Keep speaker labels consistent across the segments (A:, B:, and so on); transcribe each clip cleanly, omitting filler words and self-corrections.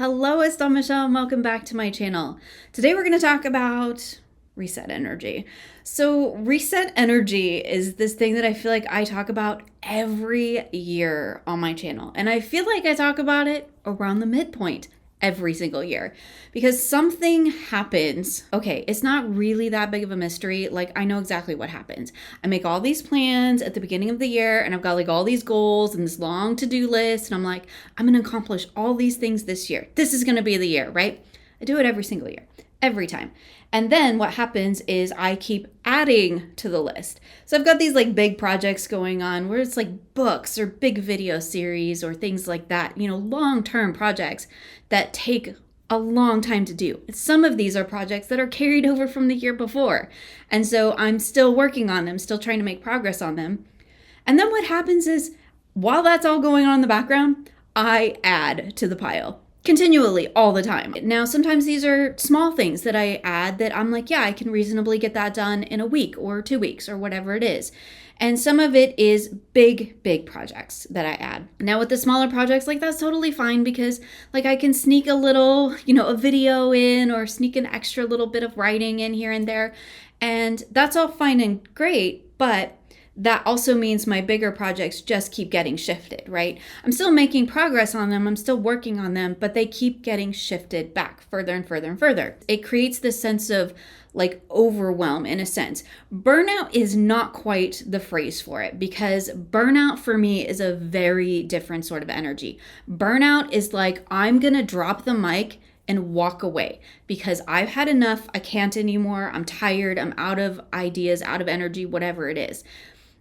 A: Hello, it's Dawn Michelle, and welcome back to my channel. Today we're going to talk about reset energy. So reset energy is this thing that I feel like I talk about every year on my channel. And I feel like I talk about it around the midpoint every single year because something happens. Okay, it's not really that big of a mystery. Like, I know exactly what happens. I make all these plans at the beginning of the year and I've got like all these goals and this long to-do list. And I'm like, I'm going to accomplish all these things this year. This is going to be the year, right? I do it every single year, every time. And then what happens is I keep adding to the list. So I've got these like big projects going on where it's like books or big video series or things like that, long-term projects that take a long time to do. Some of these are projects that are carried over from the year before. And so I'm still working on them, still trying to make progress on them. And then what happens is while that's all going on in the background, I add to the pile. Continually, all the time. Now, sometimes these are small things that I add that I'm like, yeah, I can reasonably get that done in a week or 2 weeks or whatever it is. And some of it is big projects that I add. Now with the smaller projects, like that's totally fine because like I can sneak a little, a video in or sneak an extra little bit of writing in here and there. And that's all fine and great, but that also means my bigger projects just keep getting shifted, right? I'm still making progress on them. I'm still working on them, but they keep getting shifted back further and further and further. It creates this sense of like overwhelm in a sense. Burnout is not quite the phrase for it because burnout for me is a very different sort of energy. Burnout is like, I'm going to drop the mic and walk away because I've had enough. I can't anymore. I'm tired. I'm out of ideas, out of energy, whatever it is.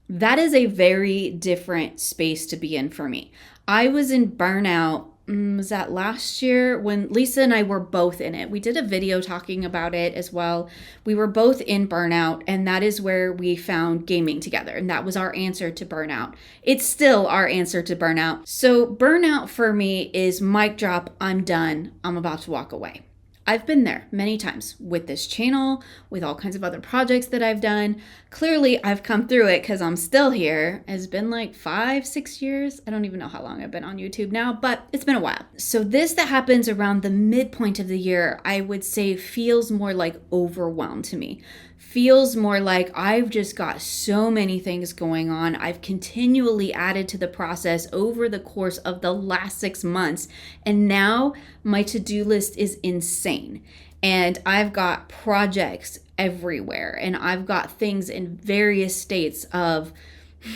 A: That is a very different space to be in for me. I was in burnout, was that last year when Lisa and I were both in it? We did a video talking about it as well. We were both in burnout, and that is where we found gaming together. And that was our answer to burnout. It's still our answer to burnout. So burnout for me is mic drop, I'm done, I'm about to walk away. I've been there many times with this channel, with all kinds of other projects that I've done. Clearly, I've come through it because I'm still here. It's been like 5-6 years. I don't even know how long I've been on YouTube now, but it's been a while. So this that happens around the midpoint of the year, I would say feels more like overwhelm to me. Feels more like I've just got so many things going on. I've continually added to the process over the course of the last 6 months. And now my to-do list is insane. And I've got projects everywhere. And I've got things in various states of,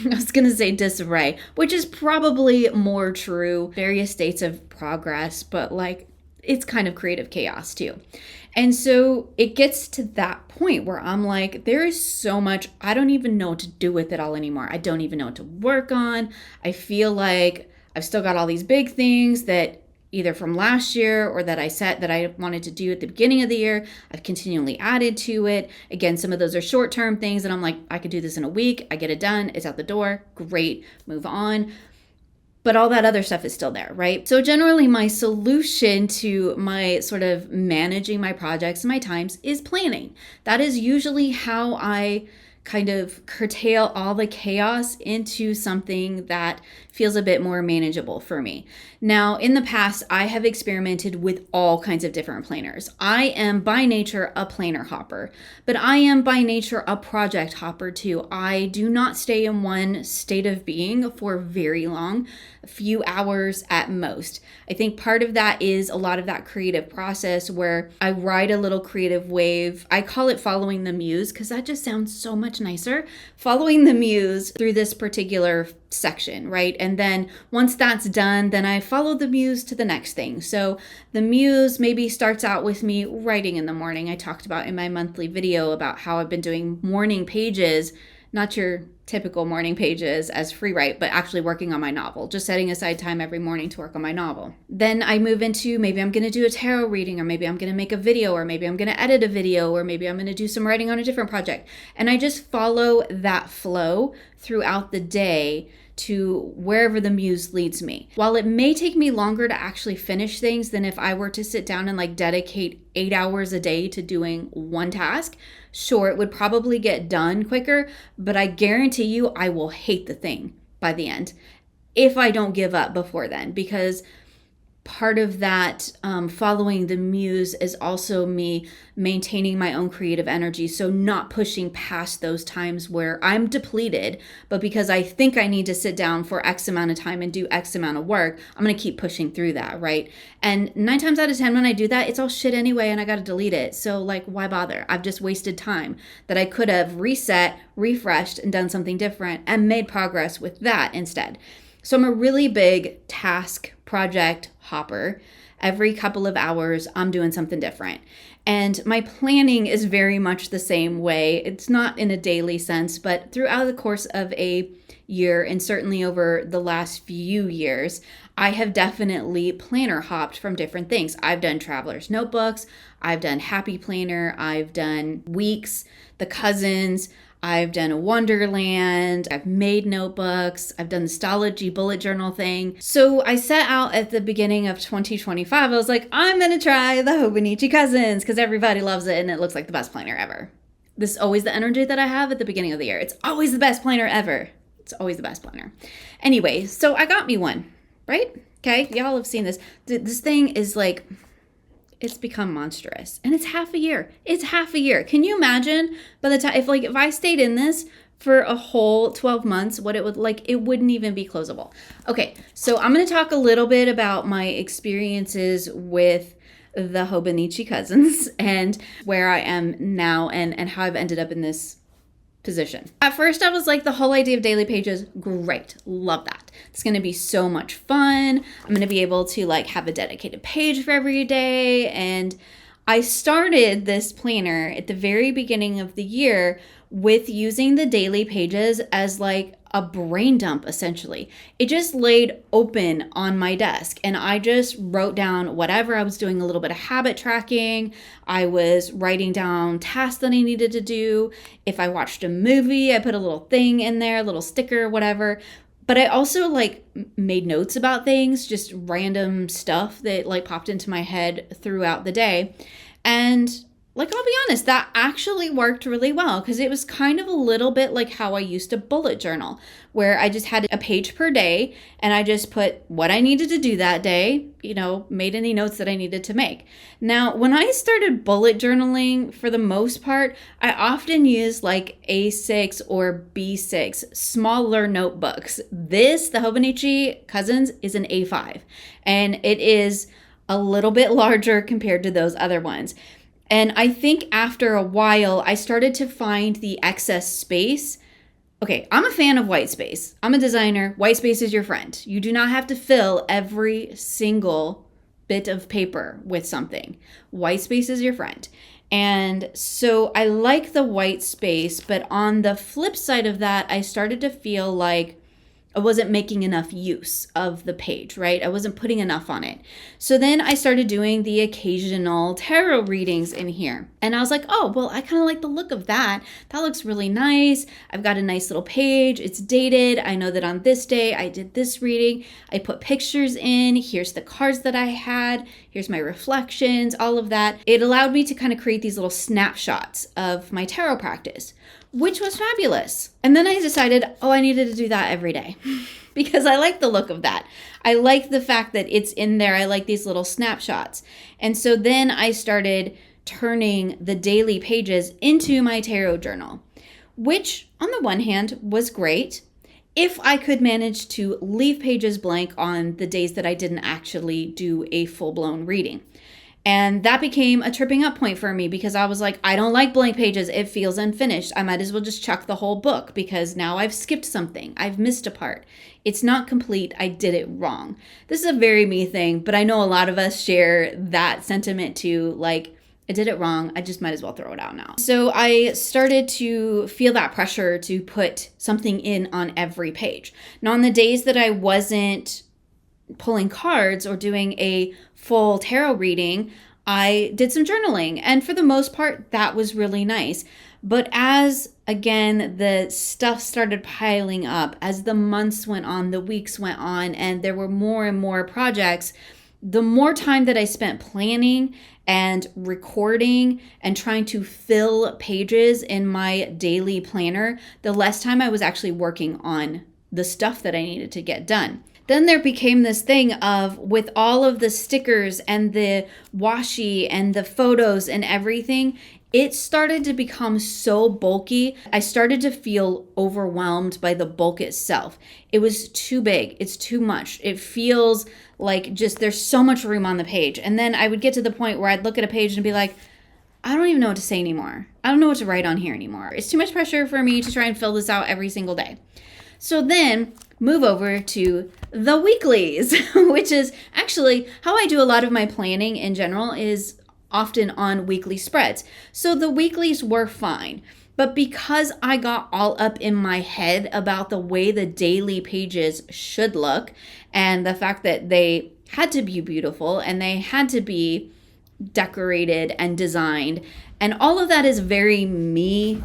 A: I was going to say disarray, which is probably more true. Various states of progress, but like it's kind of creative chaos too. And so it gets to that point where I'm like, there is so much, I don't even know what to do with it all anymore. I don't even know what to work on. I feel like I've still got all these big things that either from last year or that I set that I wanted to do at the beginning of the year. I've continually added to it. Again, some of those are short-term things and I'm like, I could do this in a week. I get it done. It's out the door. Great. Move on. But all that other stuff is still there, right? So generally my solution to my sort of managing my projects and my times is planning. That is usually how I kind of curtail all the chaos into something that feels a bit more manageable for me. Now, in the past, I have experimented with all kinds of different planners. I am by nature a planner hopper, but I am by nature a project hopper too. I do not stay in one state of being for very long, a few hours at most. I think part of that is a lot of that creative process where I ride a little creative wave. I call it following the muse because that just sounds so much nicer. Following the muse through this particular section, right? And then once that's done, then I follow the muse to the next thing. So the muse maybe starts out with me writing in the morning. I talked about in my monthly video about how I've been doing morning pages, not your typical morning pages as free write, but actually working on my novel, just setting aside time every morning to work on my novel. Then I move into maybe I'm going to do a tarot reading, or maybe I'm going to make a video, or maybe I'm going to edit a video, or maybe I'm going to do some writing on a different project. And I just follow that flow throughout the day to wherever the muse leads me. While it may take me longer to actually finish things than if I were to sit down and like dedicate 8 hours a day to doing one task, sure, it would probably get done quicker, but I guarantee you I will hate the thing by the end if I don't give up before then, because part of that following the muse is also me maintaining my own creative energy. So not pushing past those times where I'm depleted, but because I think I need to sit down for X amount of time and do X amount of work, I'm going to keep pushing through that, right? And 9 times out of 10 when I do that, it's all shit anyway and I got to delete it. So like, why bother? I've just wasted time that I could have reset, refreshed, and done something different and made progress with that instead. So I'm a really big task project hopper. Every couple of hours, I'm doing something different. And my planning is very much the same way. It's not in a daily sense, but throughout the course of a year, and certainly over the last few years, I have definitely planner hopped from different things. I've done traveler's notebooks, I've done happy planner, I've done weeks, the cousins, I've done a Wonderland, I've made notebooks, I've done the Stology bullet journal thing. So I set out at the beginning of 2025, I was like, I'm gonna try the Hobonichi Cousins because everybody loves it and it looks like the best planner ever. This is always the energy that I have at the beginning of the year. It's always the best planner ever. It's always the best planner. Anyway, so I got me one, right? Okay, y'all have seen this. This thing is like, it's become monstrous. And it's half a year. It's half a year. Can you imagine by the time, if I stayed in this for a whole 12 months, what it would like, it wouldn't even be closable. Okay, so I'm going to talk a little bit about my experiences with the Hobonichi Cousins and where I am now and how I've ended up in this position. At first, I was like, the whole idea of daily pages, great, love that. It's going to be so much fun. I'm going to be able to like have a dedicated page for every day. And I started this planner at the very beginning of the year with using the daily pages as like a brain dump, essentially. It just laid open on my desk and I just wrote down whatever. I was doing a little bit of habit tracking. I was writing down tasks that I needed to do. If I watched a movie, I put a little thing in there, a little sticker, whatever. But I also like made notes about things, just random stuff that like popped into my head throughout the day. And like, I'll be honest, that actually worked really well because it was kind of a little bit like how I used to bullet journal, where I just had a page per day and I just put what I needed to do that day, made any notes that I needed to make. Now, when I started bullet journaling, for the most part, I often use like A6 or B6, smaller notebooks. The Hobonichi Cousins, is an A5, and it is a little bit larger compared to those other ones. And I think after a while, I started to find the excess space. Okay, I'm a fan of white space. I'm a designer. White space is your friend. You do not have to fill every single bit of paper with something. White space is your friend. And so I like the white space, but on the flip side of that, I started to feel like I wasn't making enough use of the page, right? I wasn't putting enough on it. So then I started doing the occasional tarot readings in here. And I was like, oh, well, I kind of like the look of that. That looks really nice. I've got a nice little page. It's dated. I know that on this day I did this reading. I put pictures in. Here's the cards that I had. Here's my reflections, all of that. It allowed me to kind of create these little snapshots of my tarot practice, which was fabulous. And then I decided, I needed to do that every day because I like the look of that. I like the fact that it's in there. I like these little snapshots. And so then I started turning the daily pages into my tarot journal, which on the one hand was great if I could manage to leave pages blank on the days that I didn't actually do a full-blown reading. And that became a tripping up point for me because I was like, I don't like blank pages. It feels unfinished. I might as well just chuck the whole book because now I've skipped something. I've missed a part. It's not complete. I did it wrong. This is a very me thing, but I know a lot of us share that sentiment too. Like, I did it wrong. I just might as well throw it out now. So I started to feel that pressure to put something in on every page. Now, on the days that I wasn't pulling cards or doing a full tarot reading, I did some journaling. And for the most part, that was really nice. But as, again, the stuff started piling up, as the months went on, the weeks went on, and there were more and more projects, the more time that I spent planning and recording and trying to fill pages in my daily planner, the less time I was actually working on the stuff that I needed to get done. Then there became this thing of, with all of the stickers and the washi and the photos and everything, it started to become so bulky. I started to feel overwhelmed by the bulk itself. It was too big. It's too much. It feels like just there's so much room on the page. And then I would get to the point where I'd look at a page and be like, I don't even know what to say anymore. I don't know what to write on here anymore. It's too much pressure for me to try and fill this out every single day. So then move over to the weeklies, which is actually how I do a lot of my planning in general, is often on weekly spreads. So the weeklies were fine. But because I got all up in my head about the way the daily pages should look and the fact that they had to be beautiful and they had to be decorated and designed, and all of that is very me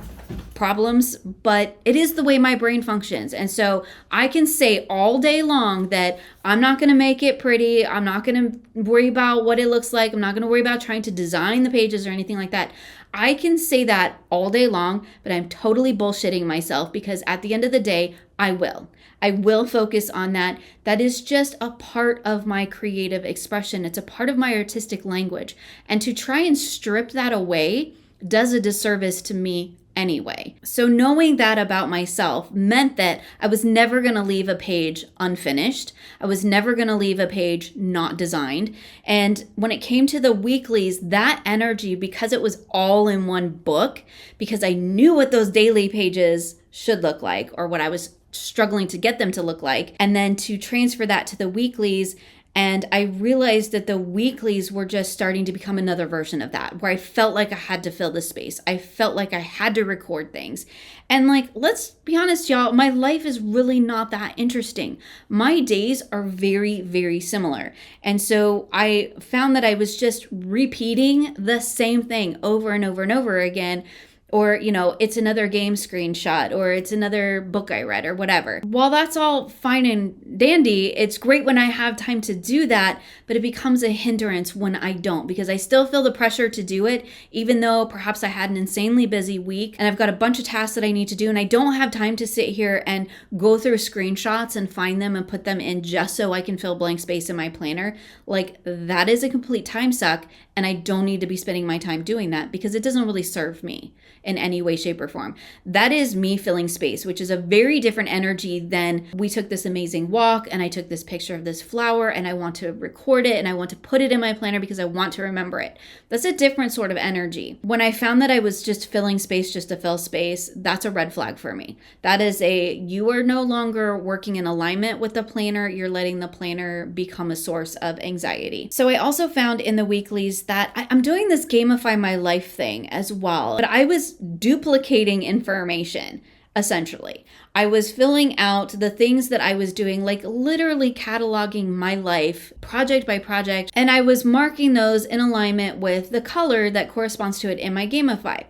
A: problems, but it is the way my brain functions. And so I can say all day long that I'm not going to make it pretty. I'm not going to worry about what it looks like. I'm not going to worry about trying to design the pages or anything like that. I can say that all day long, but I'm totally bullshitting myself, because at the end of the day, I will focus on that. That is just a part of my creative expression. It's a part of my artistic language. And to try and strip that away does a disservice to me anyway. So knowing that about myself meant that I was never going to leave a page unfinished. I was never going to leave a page not designed. And when it came to the weeklies, that energy, because it was all in one book, because I knew what those daily pages should look like, or what I was struggling to get them to look like, and then to transfer that to the weeklies. And I realized that the weeklies were just starting to become another version of that, where I felt like I had to fill the space. I felt like I had to record things. And like, let's be honest, y'all, my life is really not that interesting. My days are very, very similar. And so I found that I was just repeating the same thing over and over and over again. Or, you know, it's another game screenshot, or it's another book I read, or whatever. While that's all fine and dandy, it's great when I have time to do that, but it becomes a hindrance when I don't, because I still feel the pressure to do it, even though perhaps I had an insanely busy week and I've got a bunch of tasks that I need to do, and I don't have time to sit here and go through screenshots and find them and put them in just so I can fill blank space in my planner. Like, that is a complete time suck, and I don't need to be spending my time doing that, because it doesn't really serve me in any way, shape, or form. That is me filling space, which is a very different energy than we took this amazing walk and I took this picture of this flower and I want to record it and I want to put it in my planner because I want to remember it. That's a different sort of energy. When I found that I was just filling space just to fill space, that's a red flag for me. That is you are no longer working in alignment with the planner. You're letting the planner become a source of anxiety. So I also found in the weeklies that I'm doing this gamify my life thing as well, but I was duplicating information. Essentially, I was filling out the things that I was doing, like literally cataloging my life project by project, and I was marking those in alignment with the color that corresponds to it in my Gamify.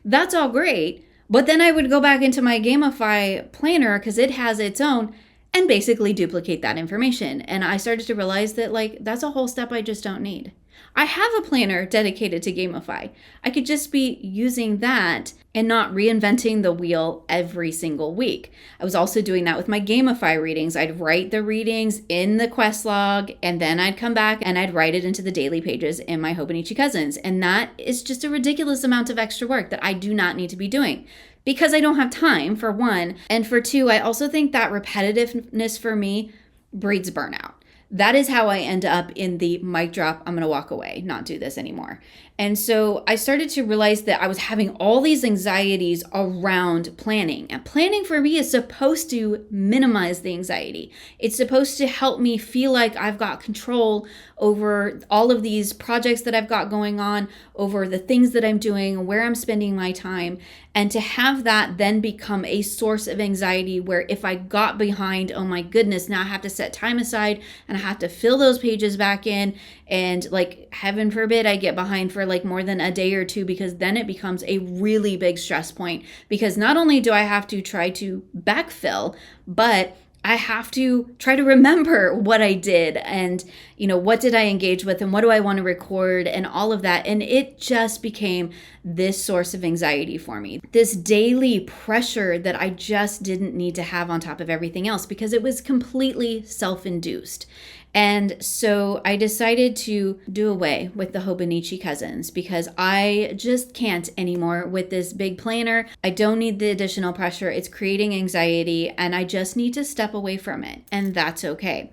A: That's all great, but then I would go back into my Gamify planner, because it has its own, and basically duplicate that information. And I started to realize that, like, that's a whole step I just don't need. I have a planner dedicated to Gamify. I could just be using that and not reinventing the wheel every single week. I was also doing that with my Gamify readings. I'd write the readings in the quest log, and then I'd come back and I'd write it into the daily pages in my Hobonichi Cousins. And that is just a ridiculous amount of extra work that I do not need to be doing, because I don't have time, for one. And for two, I also think that repetitiveness for me breeds burnout. That is how I end up in the mic drop, I'm going to walk away, not do this anymore. And so I started to realize that I was having all these anxieties around planning. And planning for me is supposed to minimize the anxiety. It's supposed to help me feel like I've got control over all of these projects that I've got going on, over the things that I'm doing, where I'm spending my time. And to have that then become a source of anxiety, where if I got behind, oh my goodness, now I have to set time aside and I have to fill those pages back in. And like, heaven forbid I get behind for like more than a day or two, because then it becomes a really big stress point, because not only do I have to try to backfill, but I have to try to remember what I did and, what did I engage with and what do I want to record and all of that. And it just became this source of anxiety for me, this daily pressure that I just didn't need to have on top of everything else because it was completely self-induced. And so I decided to do away with the Hobonichi cousins because I just can't anymore with this big planner. I don't need the additional pressure. It's creating anxiety and I just need to step away from it. And that's okay.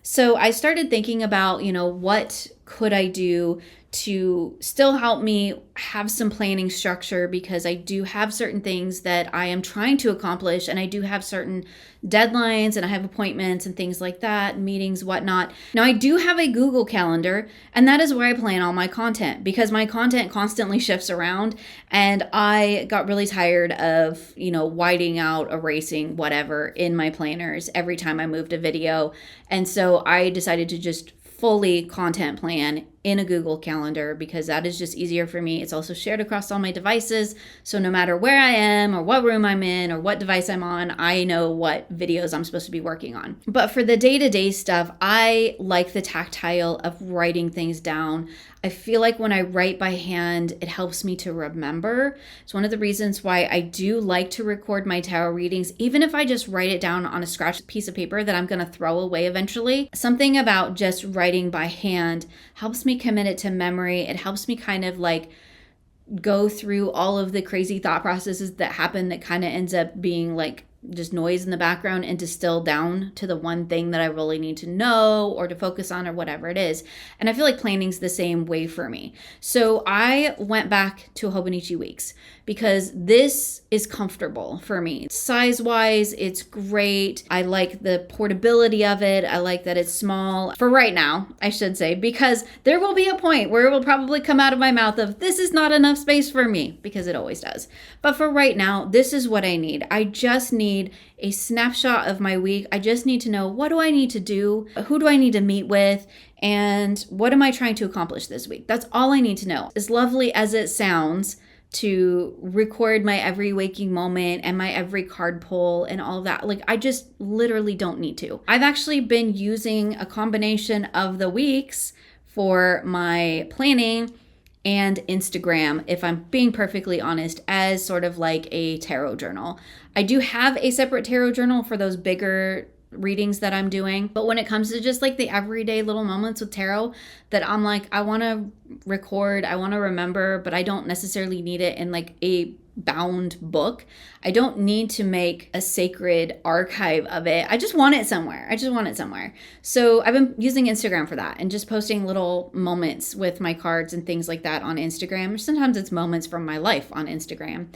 A: So I started thinking about, what could I do to still help me have some planning structure because I do have certain things that I am trying to accomplish and I do have certain deadlines and I have appointments and things like that, meetings, whatnot. Now I do have a Google Calendar and that is where I plan all my content because my content constantly shifts around and I got really tired of, whiting out, erasing, whatever in my planners every time I moved a video. And so I decided to just fully content plan in a Google Calendar because that is just easier for me. It's also shared across all my devices. So no matter where I am or what room I'm in or what device I'm on, I know what videos I'm supposed to be working on. But for the day-to-day stuff, I like the tactile of writing things down. I feel like when I write by hand, it helps me to remember. It's one of the reasons why I do like to record my tarot readings, even if I just write it down on a scratched piece of paper that I'm going to throw away eventually. Something about just writing by hand helps me commit it to memory. It helps me kind of like go through all of the crazy thought processes that happen that kind of ends up being like just noise in the background and distill down to the one thing that I really need to know or to focus on or whatever it is. And I feel like planning's the same way for me. So I went back to Hobonichi Weeks because this is comfortable for me. Size-wise, it's great. I like the portability of it. I like that it's small for right now, I should say, because there will be a point where it will probably come out of my mouth of this is not enough space for me because it always does. But for right now, this is what I need. I just need a snapshot of my week. I just need to know what do I need to do? Who do I need to meet with? And what am I trying to accomplish this week? That's all I need to know. As lovely as it sounds to record my every waking moment and my every card pull and all of that. Like I just literally don't need to. I've actually been using a combination of the weeks for my planning and Instagram, if I'm being perfectly honest, as sort of like a tarot journal. I do have a separate tarot journal for those bigger readings that I'm doing. But when it comes to just like the everyday little moments with tarot that I'm like, I want to record, I want to remember, but I don't necessarily need it in like a bound book. I don't need to make a sacred archive of it. I just want it somewhere. So I've been using Instagram for that and just posting little moments with my cards and things like that on Instagram. Sometimes it's moments from my life on Instagram.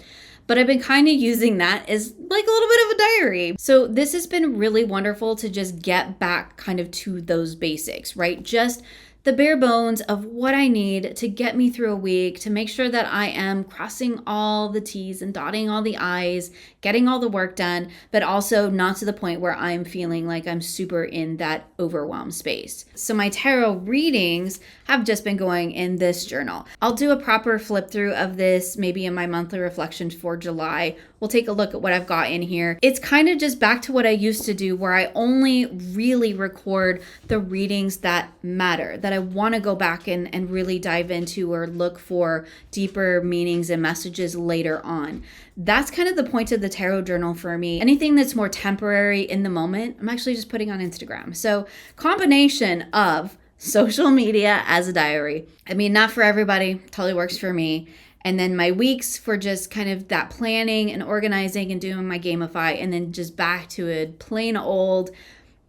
A: But I've been kind of using that as like a little bit of a diary. So this has been really wonderful to just get back kind of to those basics, right? Just the bare bones of what I need to get me through a week, to make sure that I am crossing all the T's and dotting all the I's, getting all the work done, but also not to the point where I'm feeling like I'm super in that overwhelmed space. So my tarot readings have just been going in this journal. I'll do a proper flip through of this maybe in my monthly reflections for July. We'll take a look at what I've got in here. It's kind of just back to what I used to do where I only really record the readings that matter, that I want to go back and really dive into or look for deeper meanings and messages later on. That's kind of the point of the tarot journal for me. Anything that's more temporary in the moment, I'm actually just putting on Instagram. So combination of social media as a diary. I mean, not for everybody, totally works for me. And then my weeks for just kind of that planning and organizing and doing my Gamify, and then just back to a plain old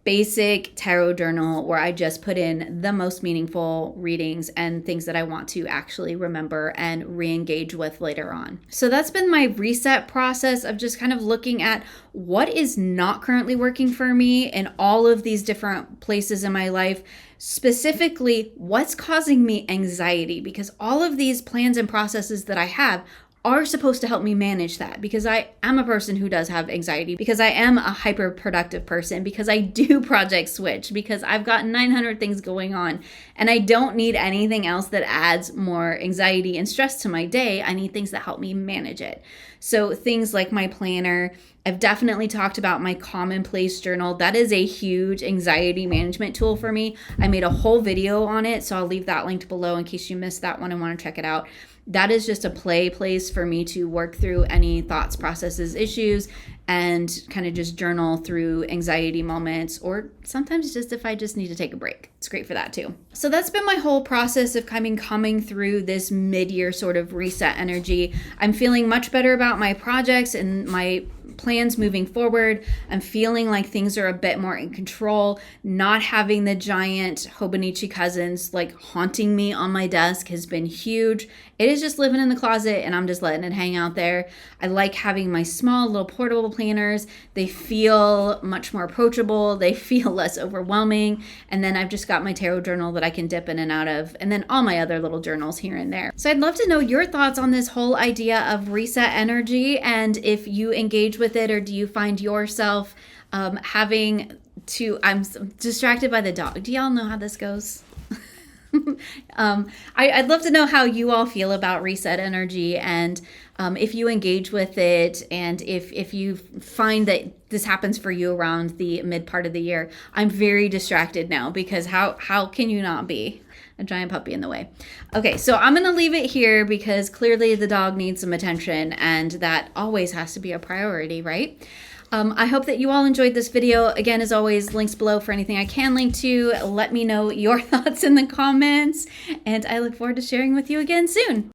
A: basic tarot journal where I just put in the most meaningful readings and things that I want to actually remember and re-engage with later on. So that's been my reset process of just kind of looking at what is not currently working for me in all of these different places in my life. Specifically, what's causing me anxiety, because all of these plans and processes that I have are supposed to help me manage that, because I am a person who does have anxiety, because I am a hyper productive person, because I do project switch, because I've got 900 things going on and I don't need anything else that adds more anxiety and stress to my day. I need things that help me manage it. So things like my planner I've definitely talked about my commonplace journal. That is a huge anxiety management tool for me. I made a whole video on it, so I'll leave that linked below in case you missed that one and want to check it out. That is just a play place for me to work through any thoughts, processes, issues, and kind of just journal through anxiety moments, or sometimes just if I just need to take a break. It's great for that too. So that's been my whole process of coming through this mid-year sort of reset energy. I'm feeling much better about my projects and my plans moving forward. I'm feeling like things are a bit more in control. Not having the giant Hobonichi cousins like haunting me on my desk has been huge. It is just living in the closet and I'm just letting it hang out there. I like having my small little portable planners. They feel much more approachable. They feel less overwhelming. And then I've just got my tarot journal that I can dip in and out of, and then all my other little journals here and there. So I'd love to know your thoughts on this whole idea of reset energy, and if you engage with it, or do you find yourself having to, I'm distracted by the dog. Do y'all know how this goes? I'd love to know how you all feel about reset energy, and if you engage with it, and if you find that this happens for you around the mid part of the year. I'm very distracted now because how can you not be? A giant puppy in the way. Okay, so I'm going to leave it here because clearly the dog needs some attention, and that always has to be a priority, right? I hope that you all enjoyed this video. Again, as always, links below for anything I can link to. Let me know your thoughts in the comments, and I look forward to sharing with you again soon.